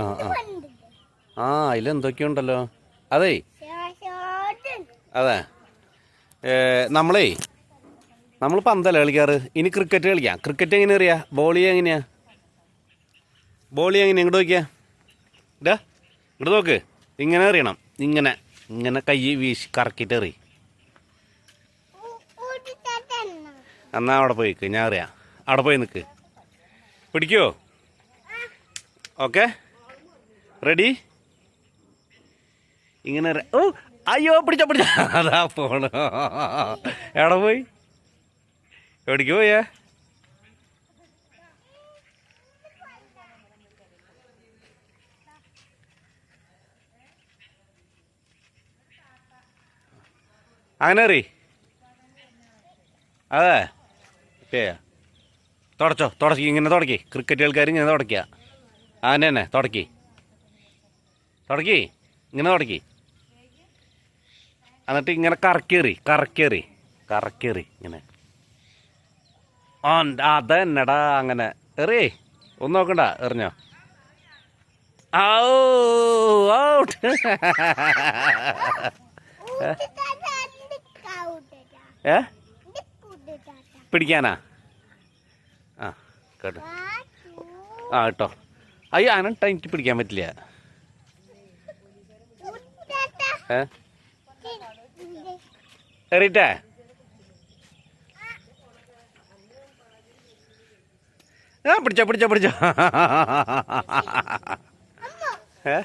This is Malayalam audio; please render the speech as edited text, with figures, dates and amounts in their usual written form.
ആ ആ ആ അതിലെന്തൊക്കെയുണ്ടല്ലോ. അതേ അതെ നമ്മളേ നമ്മൾ പന്തല്ല കളിക്കാറ്. ഇനി ക്രിക്കറ്റ് കളിക്കാം. ക്രിക്കറ്റ് എങ്ങനെ അറിയാം? ബോളി എങ്ങനെയാ? ബോളി എങ്ങനെയാ? ഇങ്ങോട്ട് നോക്കിയാ ഇതാ, ഇങ്ങോട്ട് നോക്ക്. ഇങ്ങനെ എറിയണം. ഇങ്ങനെ ഇങ്ങനെ കൈ വീശി കറക്കിയിട്ട് എറി. എന്നാ അവിടെ പോയി നിൽക്ക്, ഞാൻ അറിയാം. അവിടെ പോയി നിൽക്ക്. പിടിക്കുമോ? Okay, ready? ഇങ്ങനെ ഓ അയ്യോ പിടിച്ച പിടിച്ച അതാ പോണ. എവിടെ പോയി? എവിടേക്ക് പോയാ? അങ്ങനെ അറിയ അതെ തുടച്ചോ, തുടക്കി. ഇങ്ങനെ തുടക്കി. ക്രിക്കറ്റ് കളിക്കാർ ഇങ്ങനെ തുടക്കുക. അങ്ങനെ തന്നെ തുടക്കി തുടക്കി. ഇങ്ങനെ തുടക്കി. എന്നിട്ട് ഇങ്ങനെ കറക്കേറി ഇങ്ങനെ. ആ അതെന്നടാ അങ്ങനെ എറി. ഒന്നും നോക്കണ്ട, എറിഞ്ഞോ. ഔട്ട്. ഏ പിടിക്കാനാ? ആ കേട്ടോ. ആ കേട്ടോ. അയ്യോ അങ്ങനെ എനിക്ക് പിടിക്കാൻ പറ്റില്ല. ഏ എറിയിട്ടേ? ആ പിടിച്ചോ. ഏ